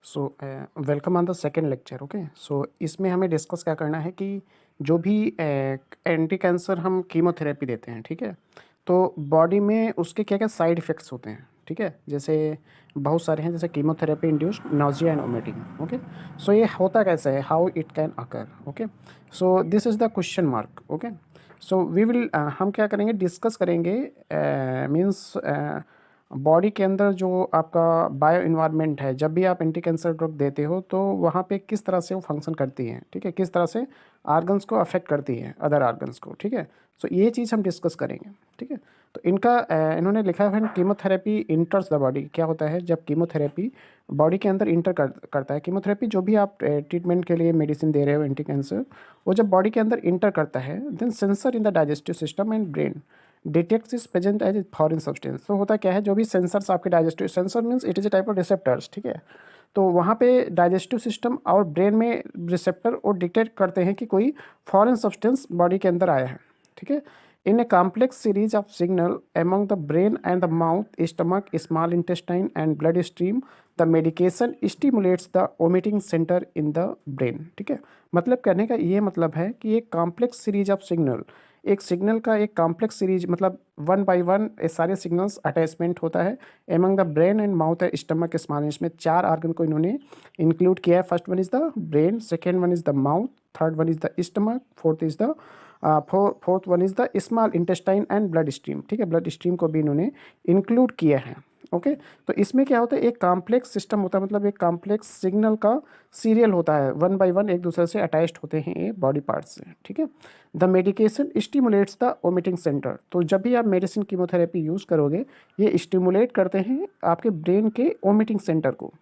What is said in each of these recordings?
So welcome on the second lecture. Okay, so इसमें हमें discuss क्या करना है कि जो भी एंटी कैंसर हम कीमोथेरेपी देते हैं, ठीक है, तो बॉडी में उसके क्या क्या साइड इफ़ेक्ट्स होते हैं, ठीक है। जैसे बहुत सारे हैं, जैसे chemotherapy induced nausea and vomiting. Okay, so ये होता कैसे है, how it can occur. Okay, so this is the question mark. Okay, so we will हम क्या करेंगे, डिस्कस करेंगे मीन्स बॉडी के अंदर जो आपका बायो इन्वायरमेंट है, जब भी आप एंटी कैंसर ड्रग देते हो तो वहाँ पे किस तरह से वो फंक्शन करती हैं, ठीक है, किस तरह से आर्गन्स को अफेक्ट करती है, अदर आर्गन्स को, ठीक है। सो ये चीज़ हम डिस्कस करेंगे, ठीक है। तो इनका इन्होंने लिखा है कीमोथेरेपी इंटर्स द बॉडी। क्या होता है जब कीमोथेरेपी बॉडी के अंदर इंटर करता है, कीमोथेरेपी जो भी आप ट्रीटमेंट के लिए मेडिसिन दे रहे हो एंटी कैंसर, वो जब बॉडी के अंदर इंटर करता है, then sensor in the digestive system and brain detects is present as a foreign substance. तो होता क्या है, जो भी सेंसर्स आपके digestive, sensor means it is a type of receptors, ठीक है। तो वहाँ पे डाइजेस्टिव सिस्टम और ब्रेन में रिसेप्टर वो डिटेक्ट करते हैं कि कोई फॉरेन सब्सटेंस बॉडी के अंदर आया है, ठीक है। In a complex series of signal among the brain and the mouth, stomach, small intestine and blood stream, the medication stimulates the vomiting centre in the brain, ठीक है। मतलब कहने का ये मतलब है कि एक कॉम्प्लेक्स सीरीज ऑफ सिग्नल, एक सिग्नल का एक कॉम्प्लेक्स सीरीज, मतलब वन बाय वन ये सारे सिग्नल्स अटैचमेंट होता है among the brain and mouth and stomach small. इसमें चार आर्गन को इन्होंने इंक्लूड किया है। First one is the brain, second one is the mouth, third one is the stomach, fourth is the fourth one is the small intestine and blood stream, ठीक है। Blood stream को भी इन्होंने include किया है। Okay, तो इसमें क्या होता है, एक कॉम्प्लेक्स सिस्टम होता है, मतलब एक कॉम्प्लेक्स सिग्नल का सीरियल होता है, वन बाय वन एक दूसरे से अटैच्ड होते हैं ये बॉडी पार्ट्स से, ठीक है। The medication stimulates the vomiting centre. तो जब भी आप मेडिसिन कीमोथेरेपी यूज़ करोगे, ये स्टिमुलेट करते हैं आपके ब्रेन के वोमिटिंग सेंटर को,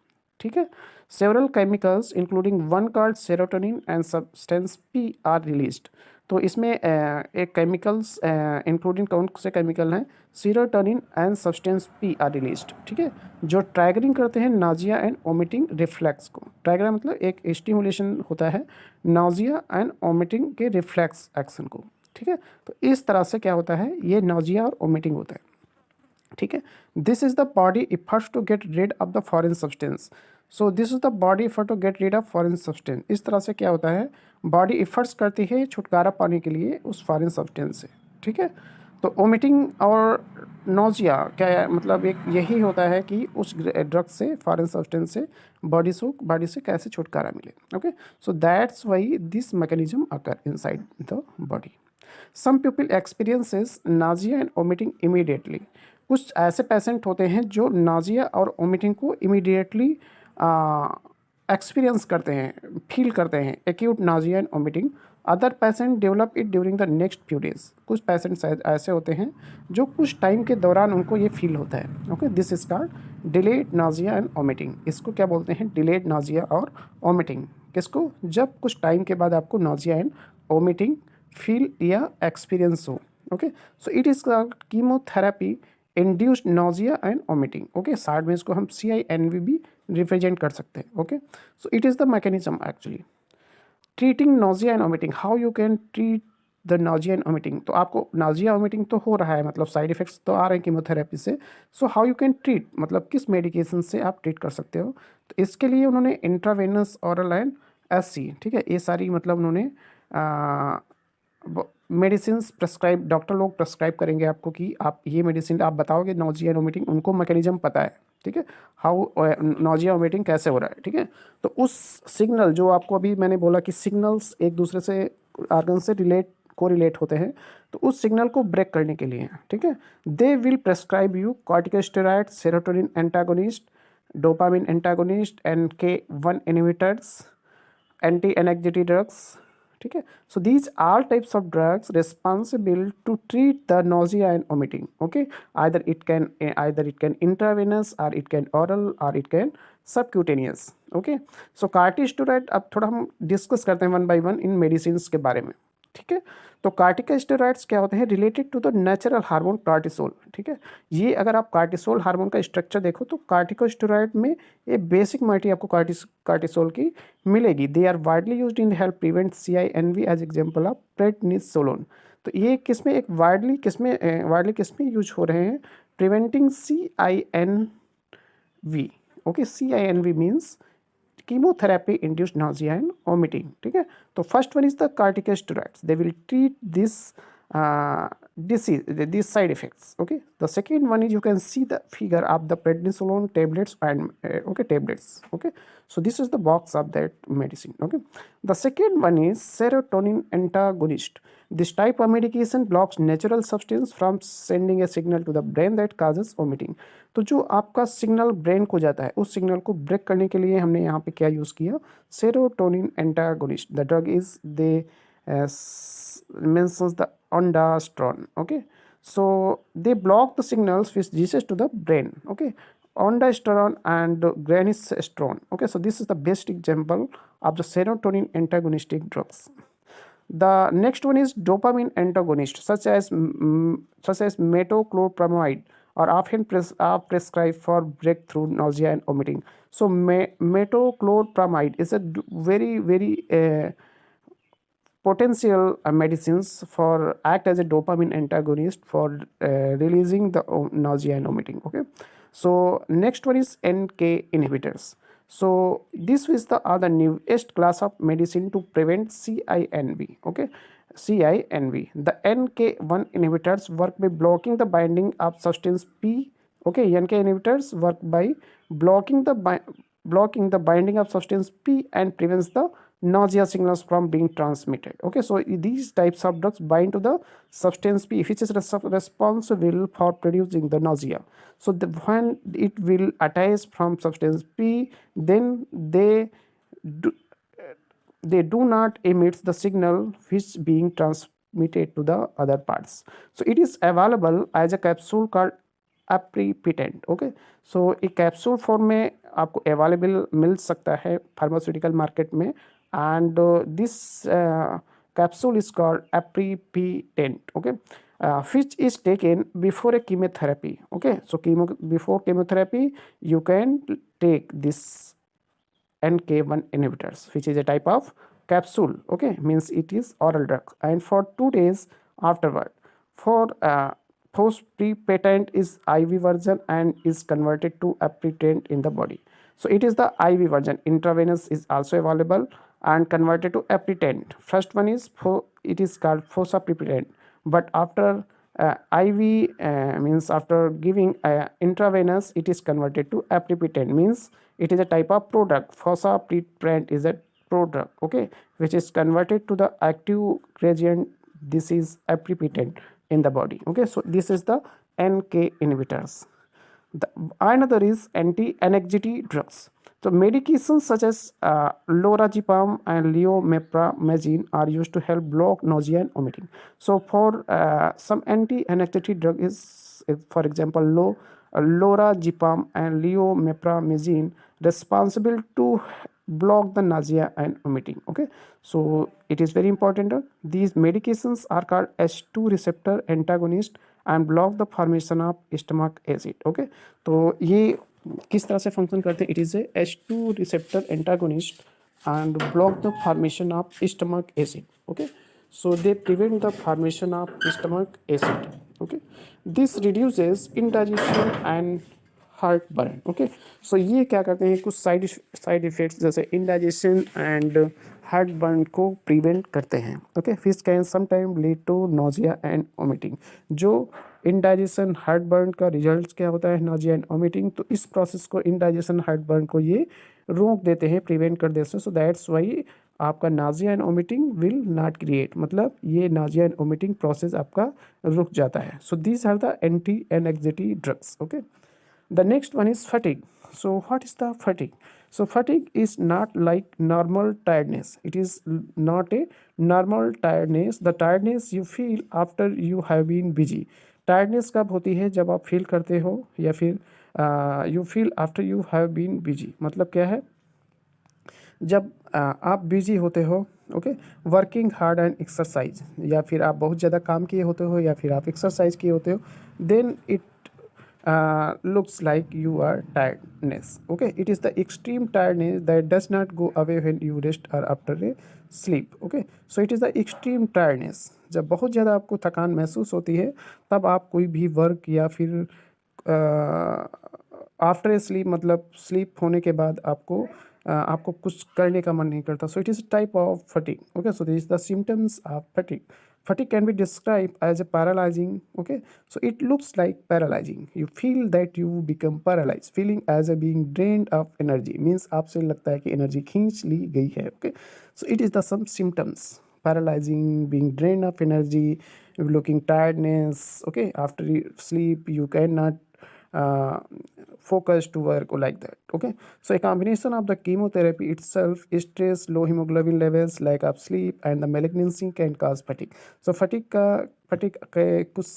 ठीक है। Several chemicals including one called serotonin and substance P R released. तो इसमें एक केमिकल्स इंक्लूडिंग कौन से केमिकल हैं, serotonin and substance P R released, ठीक है, जो ट्रैगरिंग करते हैं नाजिया एंड वोमिटिंग रिफ्लेक्स को। ट्रैगर मतलब एक स्टिमुलेशन होता है नाजिया एंड वोमिटिंग के रिफ्लेक्स एक्शन को, ठीक है। तो इस तरह से क्या होता है, ये नाजिया और वोमिटिंग होता है, ठीक है। This is the body efforts to get rid of the foreign substance. So this is the body effort to get rid of foreign substance. इस तरह से क्या होता है, बॉडी इफर्ट्स करती है छुटकारा पाने के लिए उस फॉरेन सब्सटेंस से, ठीक है। तो वोमिटिंग और नोजिया क्या है, मतलब एक यही होता है कि उस ड्रग से, फॉरेन सब्सटेंस से बॉडी से कैसे छुटकारा मिले। Okay, so that's why this mechanism occur inside the body. Some people experiences nausea and vomiting immediately. कुछ ऐसे पेशेंट होते हैं जो नाजिया और वोमिटिंग को इमीडिएटली एक्सपीरियंस करते हैं, फील करते हैं, acute Nazia and vomiting. Other patient develop it during the next few days. कुछ पेशेंट्स ऐसे होते हैं जो कुछ टाइम के दौरान उनको ये फील होता है। Okay, this is called delayed Nazia and vomiting. इसको क्या बोलते हैं, डिलेड नाजिया और वोमिटिंग। किसको, जब कुछ टाइम के बाद आपको नाजिया एंड वोमिटिंग फील या एक्सपीरियंस हो। Okay, so it is called chemotherapy induced Nazia and vomiting. Okay, side में इसको हम CINV भी रिप्रेजेंट कर सकते हैं। Okay, so it is the mechanism actually treating Nazia and vomiting. How you can treat the Nazia and vomiting. तो आपको नाजिया वोमिटिंग तो हो रहा है, मतलब साइड इफेक्ट्स तो आ रहे हैं कीमोथेरेपी से। So how you can treat, मतलब किस मेडिकेशन से आप ट्रीट कर सकते हो। तो इसके लिए उन्होंने इंट्रावेनस, ऑरल एंड SC, ठीक है, ये सारी मतलब उन्होंने मेडिसिन प्रेस्क्राइब, डॉक्टर लोग प्रेस्क्राइब करेंगे आपको कि आप ये मेडिसिन आप बताओगे नाजिया एंड वोमिटिंग, उनको मैकेनिज्म पता है, ठीक है, हाउ नाजिया वोमिटिंग कैसे हो रहा है, ठीक है। तो उस सिग्नल जो आपको अभी मैंने बोला कि सिग्नल्स एक दूसरे से, आर्गन से कोरिलेट होते हैं, तो उस सिग्नल को ब्रेक करने के लिए, ठीक है, they will prescribe you corticosteroid, serotonin antagonist, dopamine antagonist, NK1 inhibitors, anti anxiety drugs, ठीक है। So these are types of drugs responsible to treat the nausea and vomiting. Okay, either it can intravenous or it can oral or it can subcutaneous। Okay, so corticosteroid अब थोड़ा हम discuss करते हैं one by one in medicine के बारे में, ठीक है। तो कार्टिकोस्टेरॉइड्स क्या होते हैं, related to the natural hormone cortisol, ठीक है। ये अगर आप कार्टिसोल हार्मोन का स्ट्रक्चर देखो तो कार्टिकोस्टेरॉइड में ये बेसिक मॉइटी आपको कार्टिसोल की मिलेगी। They are widely used in help prevent CINV as example of prednisolone. तो ये किसमें एक वाइडली किसमें यूज हो रहे हैं, preventing CINV। Okay, CINV means chemotherapy induce nausea and vomiting, ठीक है। तो first one is the corticosteroids, they will treat this disease, these side effects. Okay, the second one is, you can see the figure of the prednisolone tablets and okay, tablets. Okay, so this is the box of that medicine. Okay, the second one is serotonin antagonist. This type of medication blocks natural substance from sending a signal to the brain that causes vomiting. तो जो आपका signal brain को जाता है, उस signal को break करने के लिए हमने यहाँ पे क्या यूज़ किया, serotonin antagonist. The drug is they mentions the ondansetron. Okay, so they block the signals which reaches to the brain. Okay, ondansetron and granisetron. Okay, so this is the best example of the serotonin antagonistic drugs. The next one is dopamine antagonist, such as metoclopramide, are often prescribed for breakthrough nausea and vomiting. So metoclopramide is a very potential medicines for act as a dopamine antagonist for releasing the nausea and vomiting. Okay, so next one is NK inhibitors. So this is the other newest class of medicine to prevent CINV. Okay, CINV. The NK1 inhibitors work by blocking the binding of substance P. Okay, NK inhibitors work by blocking the binding of substance P and prevents the nausea signals from being transmitted. Okay, so these types of drugs bind to the substance P, which is responsible for producing the nausea. So when it will attach from substance P, then they do not emit the signal which being transmitted to the other parts. So it is available as a capsule called aprepitant. Okay, so एक capsule form में आपको available मिल सकता है pharmaceutical market में, and this capsule is called aprepitant. Okay, which is taken before a chemotherapy. Okay, so before chemotherapy you can take this NK1 inhibitors, which is a type of capsule. Okay, means it is oral drug, and for 2 days afterward. For post-pre-patent is IV version and is converted to aprepitant in the body. So it is the IV version. Intravenous is also available and converted to aprepitant. First one is it is called fosaprepitant, but after IV means after giving intravenous, it is converted to aprepitant, means it is a type of product. Fosaprepitant is a product, okay, which is converted to the active gradient. This is aprepitant in the body. Okay, so this is the NK inhibitors. Another is anti-anxiety drugs. So medications such as lorazepam and leomepramazine are used to help block nausea and vomiting. So for some anti-anxiety drug is for example lorazepam and leomepramazine, responsible to block the nausea and vomiting. Okay, so it is very important. These medications are called H2 receptor antagonist and block the formation of stomach acid. Okay, तो ये किस तरह से function करते हैं? It is A H2 receptor antagonist and block the formation of stomach acid. Okay, so they prevent the formation of stomach acid. Okay, this reduces indigestion and heartburn. Okay, so ये क्या करते हैं, कुछ side effects जैसे indigestion and heartburn को prevent करते हैं. Okay, fish can sometime lead to nausea and vomiting. जो इंडाइजेशन हार्ट बर्न का रिजल्ट क्या होता है, नोजिया एंड वोमिटिंग. तो इस प्रोसेस को इंडाइजेशन हार्ट बर्न को ये रोक देते हैं, प्रिवेंट कर देते हैं. सो दैट्स वाई आपका Nazia and vomiting will not create, मतलब ये नाजिया एंड वोमिटिंग प्रोसेस आपका रुक जाता है. So these are the anti anxiety drugs. Okay, the next one is fatigue. So what is the fatigue? So fatigue is not like normal tiredness. It is not a normal tiredness. The tiredness you feel after you have been busy. Tiredness कब होती है, जब आप feel करते हो या फिर you feel after you have been busy. मतलब क्या है, जब आप बिजी होते हो. Okay, working hard and exercise, या फिर आप बहुत ज़्यादा काम किए होते हो या फिर आप एक्सरसाइज किए होते हो, then it looks like you are tiredness. Okay, it is the extreme tiredness that does not go away when you rest or after a sleep. Okay, so it is the extreme tiredness. जब बहुत ज़्यादा आपको थकान महसूस होती है, तब आप कोई भी वर्क या फिर आफ्टर स्लीप मतलब स्लीप होने के बाद आपको कुछ करने का मन नहीं करता. So it is type of fatigue. Okay, so this is the symptoms of fatigue. Fatigue can be described as a paralyzing. Okay, so it looks like paralyzing. You feel that you become paralyzed. Feeling as a being drained of energy means आपसे लगता है कि energy खींच ली गई है. Okay, so it is the some symptoms: paralyzing, being drained of energy, looking tiredness. Okay, after you sleep you cannot uh, focus to work or like that. Okay, so a combination of the chemotherapy itself, stress, low hemoglobin levels, lack of sleep, and the malignancy can cause fatigue. So fatigue के कुछ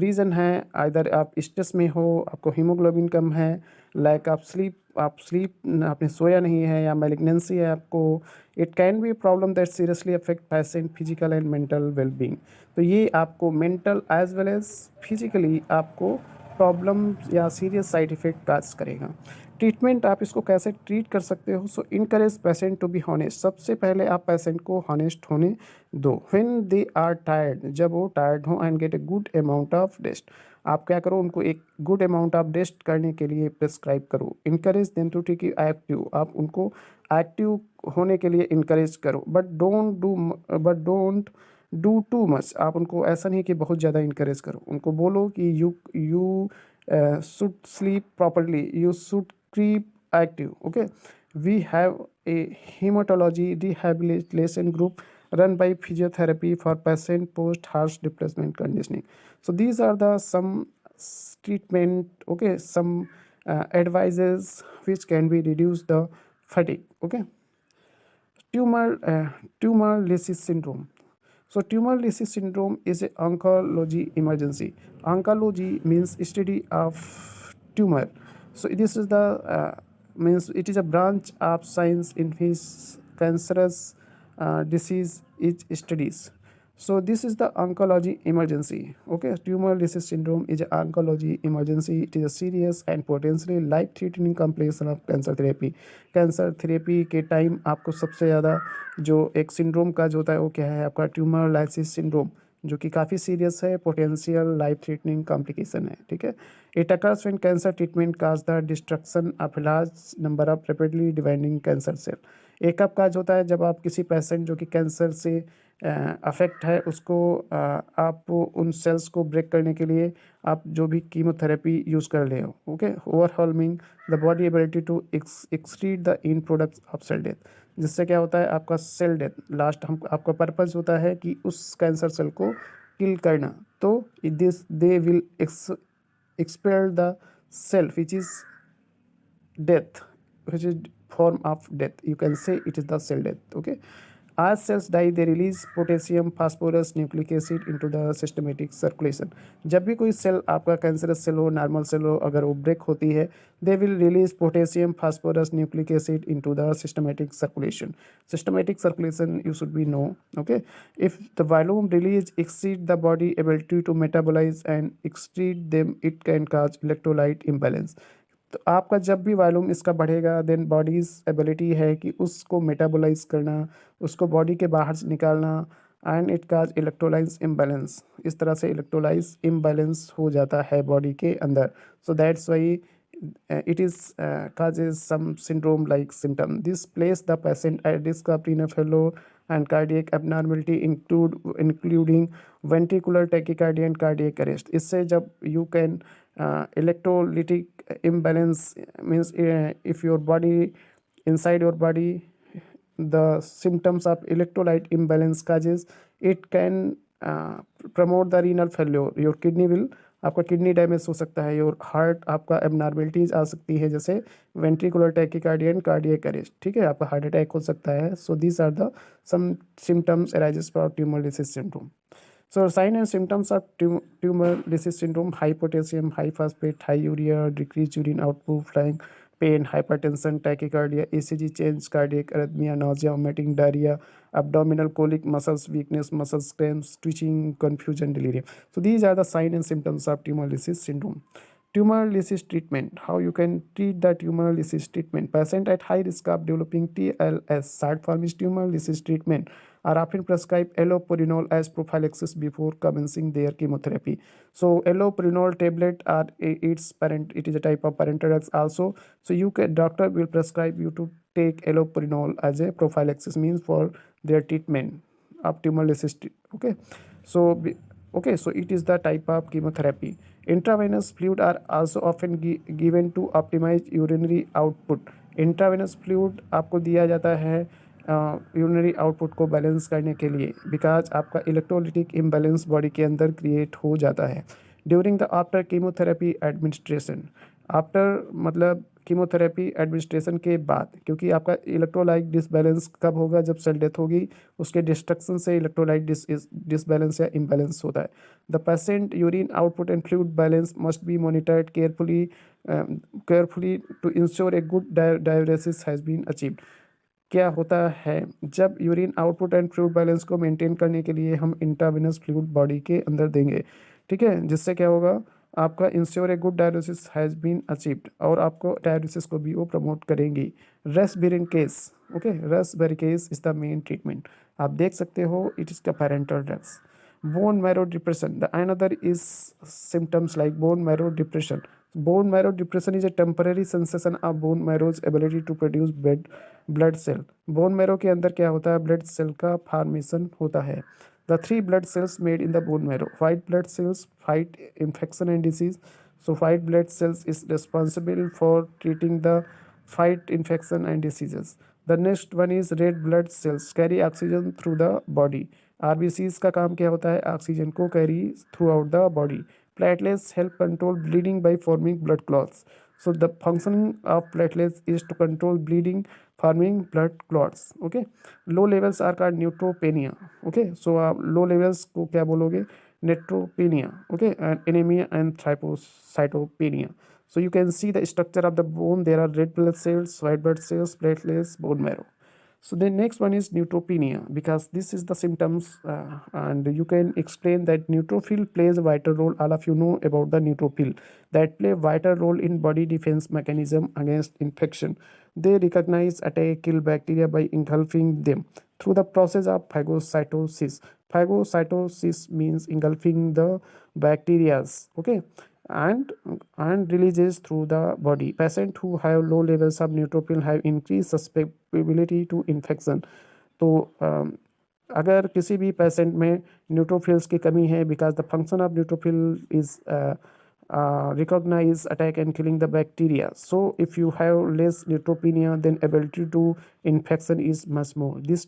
reason हैं. Either आप stress में हो, आपको haemoglobin कम है, lack of sleep, आपने सोया नहीं है, या मैलिग्नेंसी है आपको. It can be problem that seriously affect patient physical and mental wellbeing. तो ये आपको mental as well as physically आपको प्रॉब्लम या सीरियस साइड इफ़ेक्ट काज करेगा. ट्रीटमेंट आप इसको कैसे ट्रीट कर सकते हो? So encourage patient to be honest. सबसे पहले आप पेशेंट को हॉनेस्ट होने दो. व्हेन दे आर टायर्ड, जब वो टायर्ड हो, and gate a good amount of rest. आप क्या करो, उनको एक गुड अमाउंट ऑफ रेस्ट करने के लिए प्रिस्क्राइब करो. Encourage them to take active. आप उनको एक्टिव होने के लिए इनकरेज करो. But don't do too much. आप उनको ऐसा नहीं कि बहुत ज़्यादा इनकरेज करो. उनको बोलो कि you should sleep properly, you should keep active. Okay, we have a hematology rehabilitation group run by physiotherapy for patient post heart replacement conditioning. So these are the some treatment. Okay, some advices which can be reduce the fatigue. Okay, tumor lysis syndrome. So tumor lysis syndrome is an oncology emergency. Oncology means study of tumor. So this is the means it is a branch of science in which cancerous disease is studies. So this is the oncology emergency. Okay, tumor lysis syndrome is an oncology emergency. It is a serious and potentially life-threatening complication of cancer therapy. Cancer therapy के time आपको सबसे ज़्यादा जो एक syndrome का जो होता है वो क्या है, आपका ट्यूमर लाइसिस सिंड्रोम, जो कि काफ़ी सीरियस है, पोटेंशियल लाइफ थ्रेटनिंग कॉम्प्लिकेशन है. ठीक है, it occurs when cancer treatment cause the destruction of large number of rapidly dividing cancer cell. एक कब काज होता है, जब आप किसी पेशेंट जो कि कैंसर से अफेक्ट है उसको आप उन सेल्स को ब्रेक करने के लिए आप जो भी कीमोथेरेपी यूज़ कर रहे हो. Okay, overwhelming the body ability to excrete the end products of cell death. जिससे क्या होता है, आपका सेल डेथ लास्ट हम आपका पर्पज़ होता है कि उस कैंसर सेल को किल करना. तो this they will expel the cell which is death, which is form of death. You can say it is the cell death. Okay, as cells die they release potassium phosphorus nucleic acid into the systematic circulation. जब भी कोई cell आपका cancerous cell हो, normal cell हो, अगर वो break होती है, they will release potassium phosphorus nucleic acid into the systematic circulation. Systematic circulation you should be know. Okay, if the volume release exceed the body ability to metabolize and excrete them, it can cause electrolyte imbalance. तो आपका जब भी volume इसका बढ़ेगा, then bodies ability है कि उसको metabolise करना, उसको बॉडी के बाहर से निकालना, and it cause electrolysed imbalance. इस तरह से इलेक्ट्रोलाइज इम्बैलेंस हो जाता है बॉडी के अंदर. सो that's Y it is causes some syndrome like symptom. This place the patient at risk of renal failure and cardiac abnormality including ventricular tachycardia and cardiac arrest. इससे जब you can electrolytic imbalance means if your body inside your body the symptoms of electrolyte imbalance causes, it can promote the renal failure. Your kidney will आपका kidney damage हो सकता है, your heart आपका abnormalities आ सकती है, जैसे ventricular tachycardia and cardiac arrest. ठीक है, आपका हार्ट अटैक हो सकता है. So these are the some symptoms arises for tumour lysis syndrome. So sign and symptoms of tumor lysis syndrome: high potassium, high phosphate, high urea, decreased urine output, flying, pain, hypertension, tachycardia, ECG change, cardiac arrhythmia, nausea, vomiting, diarrhea, abdominal colic, muscles weakness, muscle cramps, twitching, confusion, delirium. So these are the sign and symptoms of tumor lysis syndrome. Tumor lysis treatment. How you can treat the tumor lysis treatment? Patient at high risk of developing TLS. Short form is tumor lysis treatment are often prescribed allopurinol as prophylaxis before commencing their chemotherapy. So allopurinol tablet are its parent. It is a type of parental drugs also. So doctor will prescribe you to take allopurinol as a prophylaxis, means for their treatment, optimal assist. Okay, so okay, so it is the type of chemotherapy. Intravenous fluid are also often given to optimize urinary output. Intravenous fluid आपको दिया जाता है urinary output को balance करने के लिए, because आपका electrolytic imbalance body के अंदर क्रिएट हो जाता है during the after chemotherapy administration. After मतलब कीमोथेरेपी एडमिनिस्ट्रेशन के बाद, क्योंकि आपका इलेक्ट्रोलाइट डिसबैलेंस कब होगा, जब सेल डेथ होगी, उसके डिस्ट्रक्शन से इलेक्ट्रोलाइट डिसबैलेंस या इम्बैलेंस होता है। The patient urine output and fluid balance must be monitored carefully to ensure a good diuresis has been achieved. क्या होता है, जब urine output and fluid balance को मेंटेन करने के लिए हम इंट्रावेनस फ्लूइड बॉडी के अंदर देंगे, ठीक है, जिससे क्या होगा, आपका ensure a good dialysis has been achieved, और आपको डायलिसिस को भी वो प्रमोट करेंगी। रेस्ट बेरिंग केस, ओके, rasburicase is the main treatment. आप देख सकते हो, it is the parenteral drugs. Bone marrow depression, the another is symptoms like bone marrow depression. Bone marrow depression is a temporary cessation of bone marrow's ability to produce blood cell. Bone marrow के अंदर क्या होता है, blood cell का formation होता है। The three blood cells made in the bone marrow. White blood cells fight infection and disease. So white blood cells is responsible for treating the fight infection and diseases. The next one is red blood cells carry oxygen through the body. RBCs का काम क्या होता है, oxygen को carry throughout the body. Platelets help control bleeding by forming blood clots. So the function of platelets is to control bleeding forming blood clots. Okay, low levels are called neutropenia. Okay, so आप low levels को क्या बोलोगे, neutropenia. Okay, and anaemia and thrombocytopenia. So you can see the structure of the bone. There are red blood cells, white blood cells, platelets, bone marrow. So the next one is neutropenia, because this is the symptoms, and you can explain that neutrophil plays a vital role. All of you know about the neutrophil that play a vital role in body defense mechanism against infection. They recognize, attack, kill bacteria by engulfing them through the process of phagocytosis. Phagocytosis means engulfing the bacterias. Okay, and releases through the body. Patients who have low levels of neutrophil have increased susceptibility to infection. तो अगर किसी भी patient में neutrophils की कमी है, because the function of neutrophil is recognize, attack and killing the bacteria. So if you have less neutropenia, then ability to infection is much more. This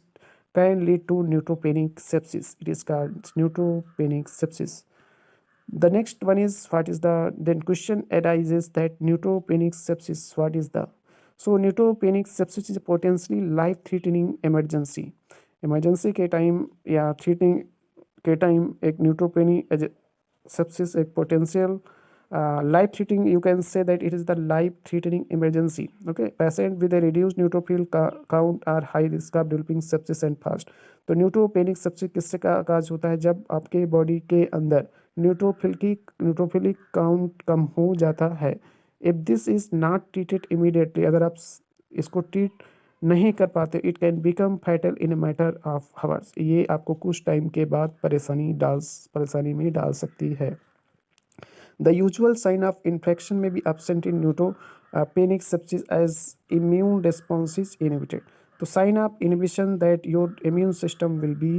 can lead to neutropenic sepsis. It is called neutropenic sepsis. The next one is, what is the, then question arises that neutropenic sepsis, what is the, so neutropenic sepsis is a potentially life threatening emergency के time या threatening के time एक न्यूट्रोपेनी sepsis एक potential life threatening, you can say that it is the life threatening emergency. Okay, patient with a reduced neutrophil count are high risk of developing sepsis and fast. तो neutropenic sepsis किससे का काज होता है, जब आपके body के अंदर neutrophilic count कम हो जाता है। If this is not treated immediately, अगर आप इसको ट्रीट नहीं कर पाते, it can become fatal in a matter of hours. ये आपको कुछ टाइम के बाद परेशानी में डाल सकती है। The usual sign of infection may be absent in neutropenic sepsis as immune response is inhibited. तो sign of inhibition that your immune system will be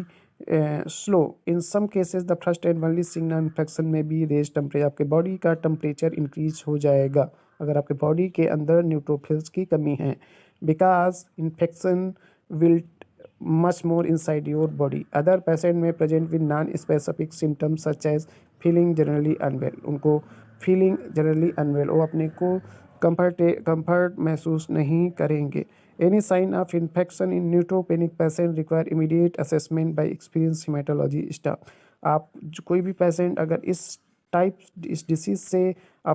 slow. In some cases the first and only signal infection may be raised temperature. आपके body का temperature increase हो जाएगा अगर आपके body के अंदर neutrophils की कमी है, because infection will much more inside your body. Other patient may present with non-specific symptoms such as feeling generally unwell. उनको feeling generally unwell, वो अपने को comfort महसूस नहीं करेंगे. Any sign of infection in neutropenic patient require immediate assessment by experienced hematology staff. आप कोई भी पेशेंट अगर इस डिसीज से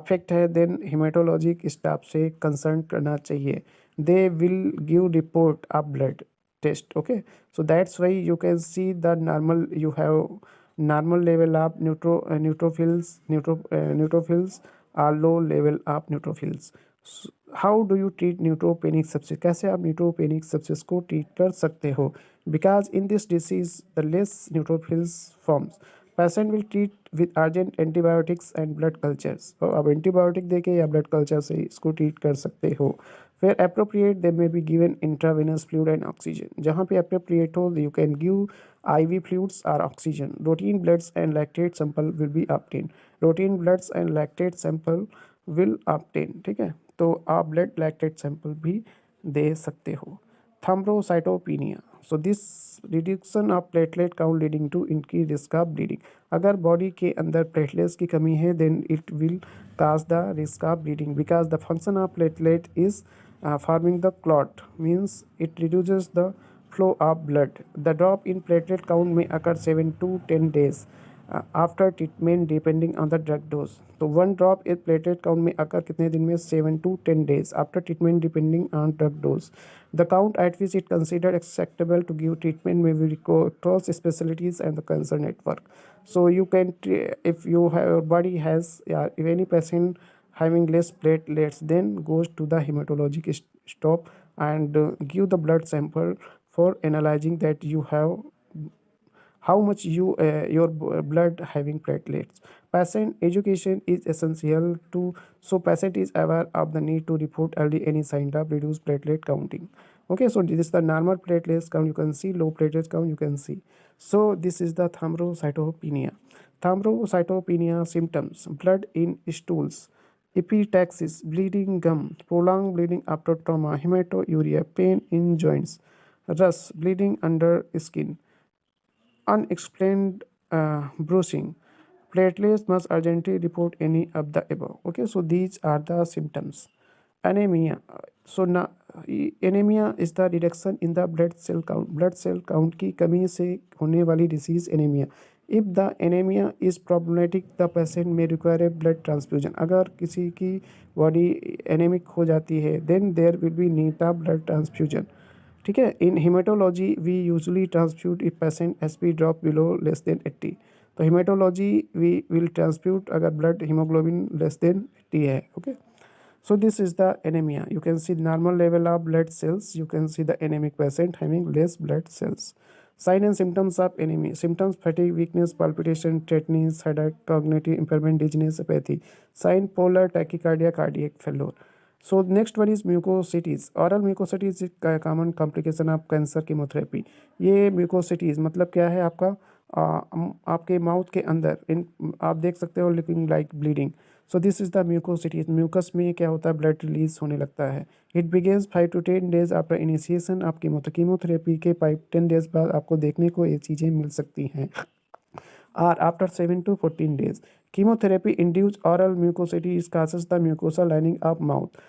अफेक्ट है, देन हेमाटोलॉजिक स्टाफ से कंसर्न करना चाहिए. They will give report of blood test. Okay, so that's why you can see the you have normal level of neutrophils or low level of neutrophils. How do you treat neutropenic sepsis, कैसे आप neutropenic sepsis को treat कर सकते हो? Because in this disease the less neutrophils forms, patient will treat with urgent antibiotics and blood cultures. तो आप antibiotic देके या ब्लड कल्चर से इसको ट्रीट कर सकते हो। फिर appropriate they may be given intravenous fluid and oxygen, जहाँ पे अप्रोप्रिएट हो you can give IV fluids or oxygen. Routine bloods and lactate sample will be obtained. Routine bloods and lactate sample will obtain, ठीक है। तो आप blood lactate sample भी दे सकते हो। Thrombocytopenia, so this reduction of platelet count leading to increase risk of bleeding. अगर body के अंदर प्लेटलेट्स की कमी है then it will cause the risk of bleeding because the function of platelet is forming the clot, means it reduces the flow of blood. The drop in platelet count may occur 7 to 10 days after treatment depending on the drug dose. तो one drop in platelet count में occur कितने दिन में? 7 to 10 days after treatment depending on drug dose. The count at which it considered acceptable to give treatment may vary across specialties and the cancer network. So you can, if you have, your body has, if any patient having less platelets, then goes to the hematologist stop and give the blood sample for analyzing that you have how much your blood having platelets. Patient education is essential to, so patient is aware of the need to report early any sign of reduced platelet counting. Okay, so this is the normal platelets count, you can see low platelets count, you can see. So this is the thrombocytopenia. Thrombocytopenia symptoms: blood in stools, epistaxis, bleeding gum, prolonged bleeding after trauma, hematuria, pain in joints, rust, bleeding under skin, unexplained bruising. Platelets must urgently report any of the above. Okay, so these are the symptoms. Anemia. So now, anemia is the reduction in the blood cell count. Blood cell count की कमी से होने वाली disease anemia. If the anemia is problematic, the patient may require a blood transfusion. अगर किसी की body anemic हो जाती है, then there will be need of blood transfusion. ठीक है। In haematology we usually transfuse if patient SP drop below less than 80। तो haematology we will ट्रांसफ्यूट अगर ब्लड हीमोग्लोबिन लेस देन 80 है। Okay, so this is the anemia. You can see normal level of blood cells, you can see the anemic patient having less blood cells. Sign and symptoms of anemia: symptoms fatigue, weakness, palpitation, tetanus, headache, cognitive impairment, dizziness, apathy. Sign polar tachycardia, cardiac failure. So next one is mucositis. Oral mucositis is common complication of cancer chemotherapy. ये mucositis मतलब क्या है? आपका आपके mouth के अंदर इन आप देख सकते हो looking like bleeding. So this is the mucositis. Mucus में क्या होता है? ब्लड रिलीज होने लगता है। It begins 5 to 10 days after initiation of chemotherapy के 5-10 डेज बाद आपको देखने को ये चीज़ें मिल सकती हैं। और after 7 to 14 days chemotherapy induced oral mucositis causes the mucosa lining of mouth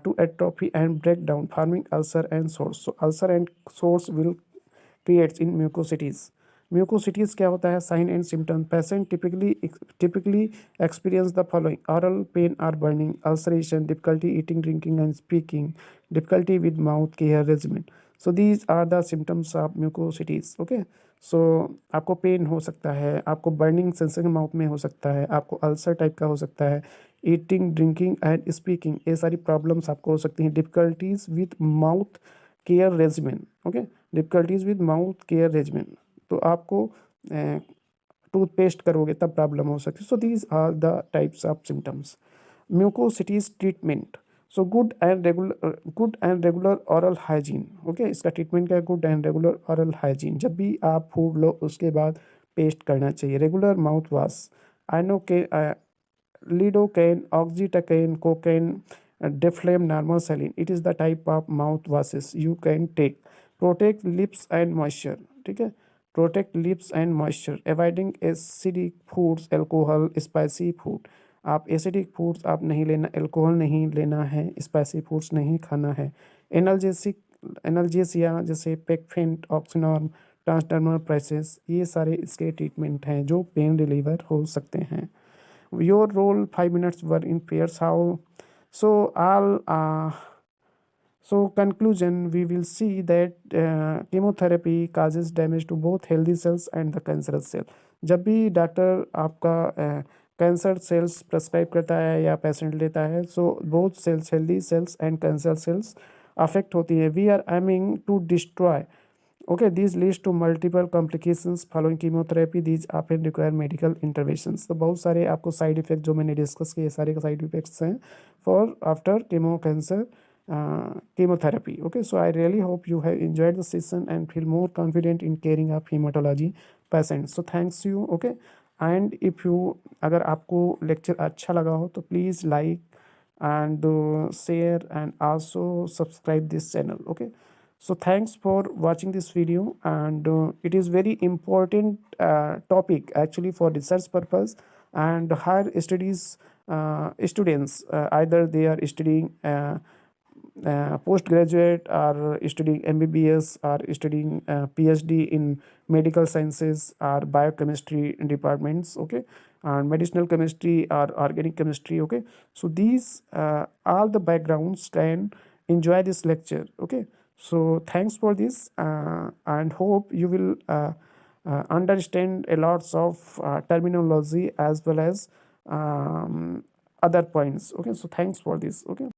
to atrophy and break down, forming ulcer and sores. So ulcer and sores will creates in mucositis. Mucositis क्या होता है? Sign and symptom: patient typically experience the following: oral pain or burning, ulceration, difficulty eating, drinking and speaking, difficulty with mouth care regimen. So these are the symptoms of mucositis. Okay, so आपको pen हो सकता है, आपको burning sensation mouth में हो सकता है, आपको अल्सर टाइप का हो सकता है, ईटिंग, ड्रिंकिंग एंड स्पीकिंग, ये सारी प्रॉब्लम्स आपको हो सकती हैं। Difficulties with mouth care regimen. Okay, difficulties with mouth care regimen, तो आपको टूथपेस्ट करोगे तब प्रॉब्लम हो सकती है। So these are the types of symptoms. Mucositis treatment: so good and regular oral hygiene. Okay, इसका ट्रीटमेंट क्या है? Good and regular oral hygiene. जब भी आप फूड लो उसके बाद पेस्ट करना चाहिए। रेगुलर माउथ वॉश, आइनो के lidocaine, oxytocin, cocaine, deflame, normal saline. It is the type of mouthwashes you can take. Protect lips and moisture. ठीक है, protect lips and moisture. Avoiding acidic foods, alcohol, spicy food. आप acidic foods आप नहीं लेना, alcohol नहीं लेना है, spicy foods नहीं खाना है। एनाल्जेसिया जैसे पेकफेंट, ऑक्सीनॉर्म, ट्रांसडर्मल प्राइसेस, ये सारे इसके ट्रीटमेंट हैं जो पेन रिलीवर हो सकते हैं। Your role 5 minutes were in pairs. How? So all so conclusion, we will see that chemotherapy causes damage to both healthy cells and the cancerous cell. जब भी डॉक्टर आपका कैंसर सेल्स प्रेस्क्राइब करता है या patient लेता है. So both cells, healthy cells and cancer cells affect होती है. We are aiming to destroy. Okay, these leads to multiple complications following chemotherapy. These often require medical interventions. तो बहुत सारे आपको साइड इफेक्ट जो मैंने डिस्कस किए सारे का साइड इफेक्ट्स हैं for after chemo cancer chemotherapy. Okay, so I really hope you have enjoyed the session and feel more confident in caring of hematology patients. So thanks you. Okay, and if you अगर आपको lecture अच्छा लगा हो तो please like and share and also subscribe this channel. Okay, so thanks for watching this video, and it is very important topic actually for research purpose and higher studies students, either they are studying postgraduate or studying MBBS or studying PhD in medical sciences or biochemistry departments. Okay, and medicinal chemistry or organic chemistry. Okay, so these all the backgrounds can enjoy this lecture. Okay, so thanks for this and hope you will understand a lots of terminology as well as other points. Okay, so thanks for this. Okay.